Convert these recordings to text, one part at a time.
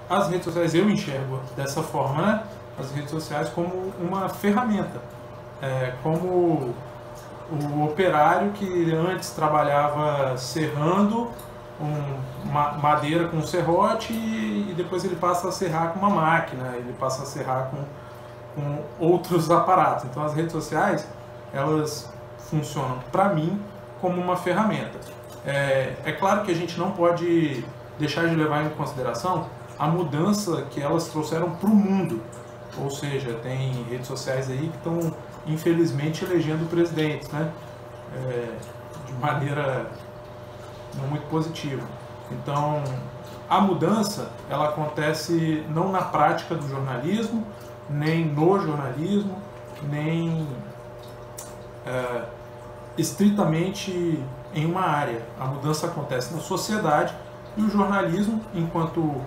As redes sociais eu enxergo dessa forma, né? As redes sociais como uma ferramenta, como o operário que antes trabalhava serrando uma madeira com um serrote e depois ele passa a serrar com uma máquina, ele passa a serrar com outros aparatos. Então as redes sociais, elas funcionam para mim como uma ferramenta. É claro que a gente não pode deixar de levar em consideração a mudança que elas trouxeram para o mundo. Ou seja, tem redes sociais aí que estão, infelizmente, elegendo presidentes, né? De maneira não muito positiva. Então, a mudança, ela acontece não na prática do jornalismo, nem no jornalismo, nem estritamente em uma área. A mudança acontece na sociedade e o jornalismo, enquanto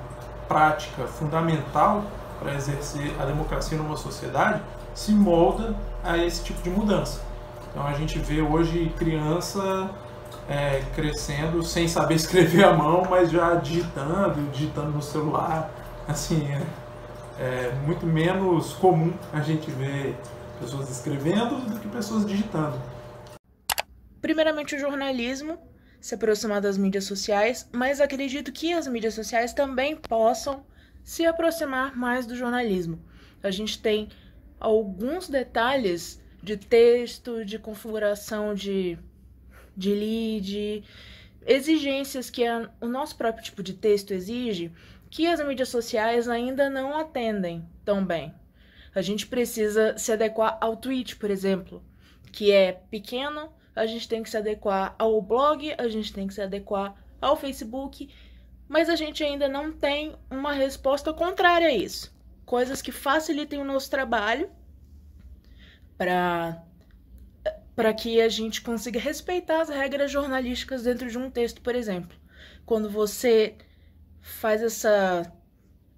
prática fundamental para exercer a democracia numa sociedade, se molda a esse tipo de mudança. Então a gente vê hoje criança crescendo sem saber escrever à mão, mas já digitando no celular. Assim, é muito menos comum a gente ver pessoas escrevendo do que pessoas digitando. Primeiramente, o jornalismo se aproximar das mídias sociais, mas acredito que as mídias sociais também possam se aproximar mais do jornalismo. A gente tem alguns detalhes de texto, de configuração de lead, exigências que o nosso próprio tipo de texto exige, que as mídias sociais ainda não atendem tão bem. A gente precisa se adequar ao tweet, por exemplo, que é pequeno, a gente tem que se adequar ao blog, a gente tem que se adequar ao Facebook, mas a gente ainda não tem uma resposta contrária a isso. Coisas que facilitem o nosso trabalho para que a gente consiga respeitar as regras jornalísticas dentro de um texto, por exemplo. Quando você faz essa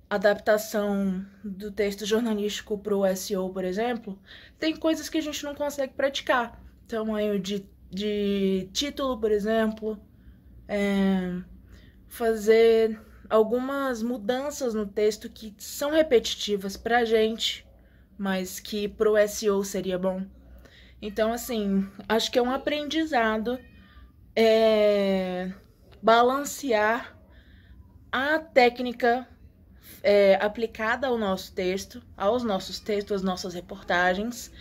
adaptação do texto jornalístico para o SEO, por exemplo, tem coisas que a gente não consegue praticar. Tamanho de título, por exemplo, fazer algumas mudanças no texto que são repetitivas para a gente, mas que para o SEO seria bom. Então, assim, acho que é um aprendizado balancear a técnica aplicada ao nosso texto, aos nossos textos, às nossas reportagens,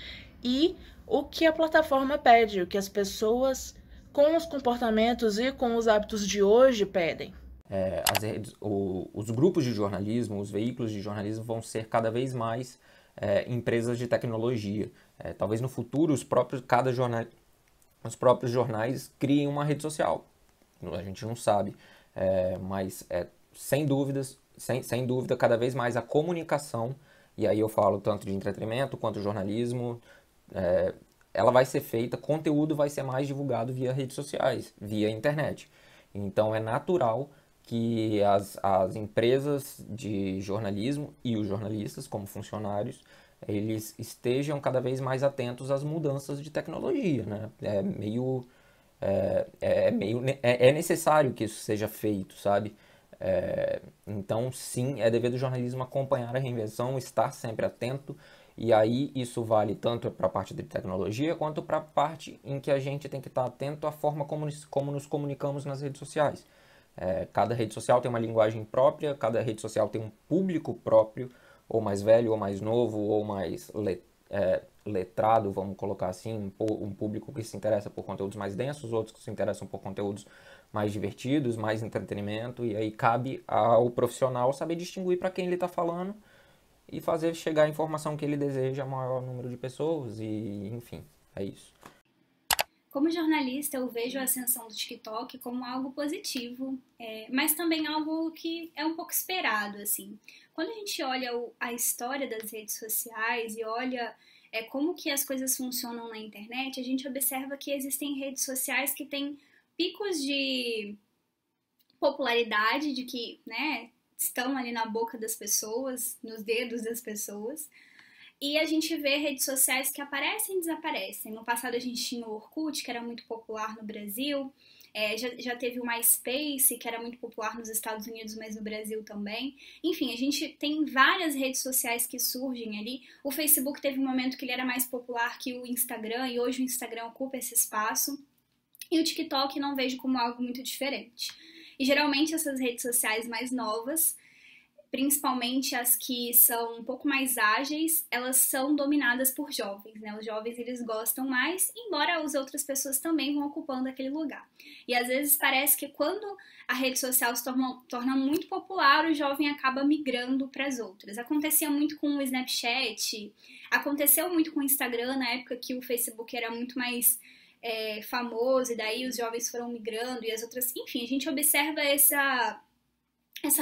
e o que a plataforma pede, o que as pessoas com os comportamentos e com os hábitos de hoje pedem. Os grupos de jornalismo, os veículos de jornalismo vão ser cada vez mais empresas de tecnologia. Talvez no futuro os próprios jornais criem uma rede social. A gente não sabe, mas sem dúvida, cada vez mais a comunicação, e aí eu falo tanto de entretenimento quanto jornalismo, ela vai ser feita, conteúdo vai ser mais divulgado via redes sociais, via internet. Então é natural que as empresas de jornalismo e os jornalistas, como funcionários, eles estejam cada vez mais atentos às mudanças de tecnologia, né? É necessário que isso seja feito, sabe? Então, sim, é dever do jornalismo acompanhar a reinvenção, estar sempre atento, e aí isso vale tanto para a parte de tecnologia quanto para a parte em que a gente tem que estar atento à forma como nos comunicamos nas redes sociais. Cada rede social tem uma linguagem própria, cada rede social tem um público próprio, ou mais velho, ou mais novo, ou mais letrado, vamos colocar assim, um público que se interessa por conteúdos mais densos, outros que se interessam por conteúdos mais divertidos, mais entretenimento, e aí cabe ao profissional saber distinguir para quem ele está falando e fazer chegar a informação que ele deseja a maior número de pessoas, e enfim, é isso. Como jornalista, eu vejo a ascensão do TikTok como algo positivo, mas também algo que é um pouco esperado, assim. Quando a gente olha a história das redes sociais e olha como que as coisas funcionam na internet, a gente observa que existem redes sociais que têm picos de popularidade, de que, né, estão ali na boca das pessoas, nos dedos das pessoas, E a gente vê redes sociais que aparecem e desaparecem. No passado a gente tinha o Orkut, que era muito popular no Brasil. Já teve o MySpace, que era muito popular nos Estados Unidos, mas no Brasil também. Enfim, a gente tem várias redes sociais que surgem ali. O Facebook teve um momento que ele era mais popular que o Instagram, e hoje o Instagram ocupa esse espaço. E o TikTok não vejo como algo muito diferente. E geralmente essas redes sociais mais novas, principalmente as que são um pouco mais ágeis, elas são dominadas por jovens, né? Os jovens, eles gostam mais, embora as outras pessoas também vão ocupando aquele lugar. E às vezes parece que quando a rede social se torna muito popular, o jovem acaba migrando para as outras. Acontecia muito com o Snapchat, aconteceu muito com o Instagram, na época que o Facebook era muito mais famoso, e daí os jovens foram migrando e as outras... Enfim, a gente observa essa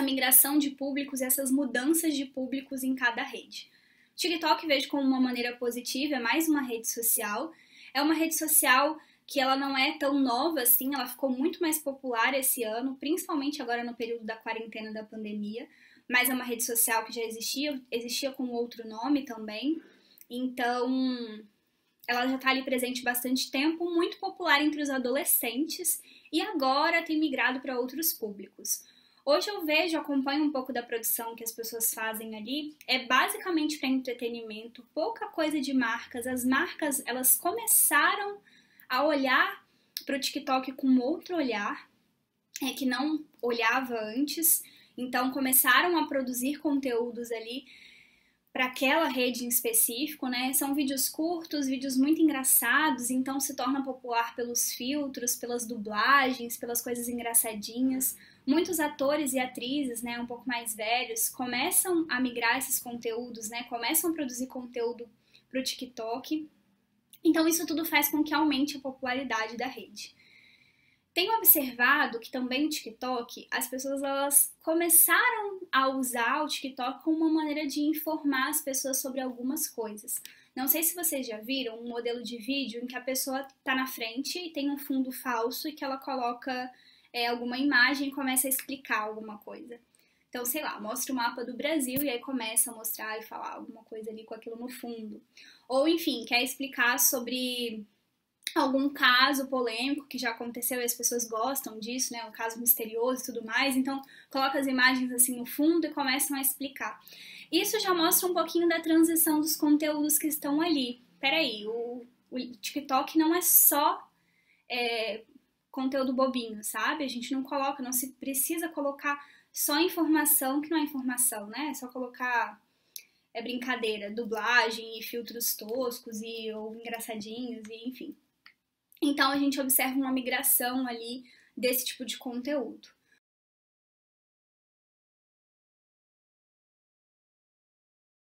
migração de públicos, essas mudanças de públicos em cada rede. O TikTok vejo como uma maneira positiva, é mais uma rede social. É uma rede social que ela não é tão nova assim, ela ficou muito mais popular esse ano, principalmente agora no período da quarentena da pandemia, mas é uma rede social que já existia com outro nome também. Então, ela já está ali presente bastante tempo, muito popular entre os adolescentes e agora tem migrado para outros públicos. Hoje eu acompanho um pouco da produção que as pessoas fazem ali, é basicamente para entretenimento, pouca coisa de marcas. As marcas, elas começaram a olhar para o TikTok com outro olhar, que não olhava antes, então começaram a produzir conteúdos ali para aquela rede em específico, né? São vídeos curtos, vídeos muito engraçados, então se torna popular pelos filtros, pelas dublagens, pelas coisas engraçadinhas. Muitos atores e atrizes, né, um pouco mais velhos, começam a migrar esses conteúdos, né? Começam a produzir conteúdo para o TikTok. Então isso tudo faz com que aumente a popularidade da rede. Tenho observado que também o TikTok, as pessoas elas começaram a usar o TikTok como uma maneira de informar as pessoas sobre algumas coisas. Não sei se vocês já viram um modelo de vídeo em que a pessoa está na frente e tem um fundo falso e que ela coloca alguma imagem e começa a explicar alguma coisa. Então, sei lá, mostra o mapa do Brasil e aí começa a mostrar e falar alguma coisa ali com aquilo no fundo. Ou, enfim, quer explicar sobre algum caso polêmico que já aconteceu e as pessoas gostam disso, né? Um caso misterioso e tudo mais. Então, coloca as imagens assim no fundo e começam a explicar. Isso já mostra um pouquinho da transição dos conteúdos que estão ali. Peraí, o TikTok não é só conteúdo bobinho, sabe? A gente não se precisa colocar só informação que não é informação, né? É só colocar brincadeira, dublagem e filtros toscos ou engraçadinhos, enfim. Então a gente observa uma migração ali desse tipo de conteúdo.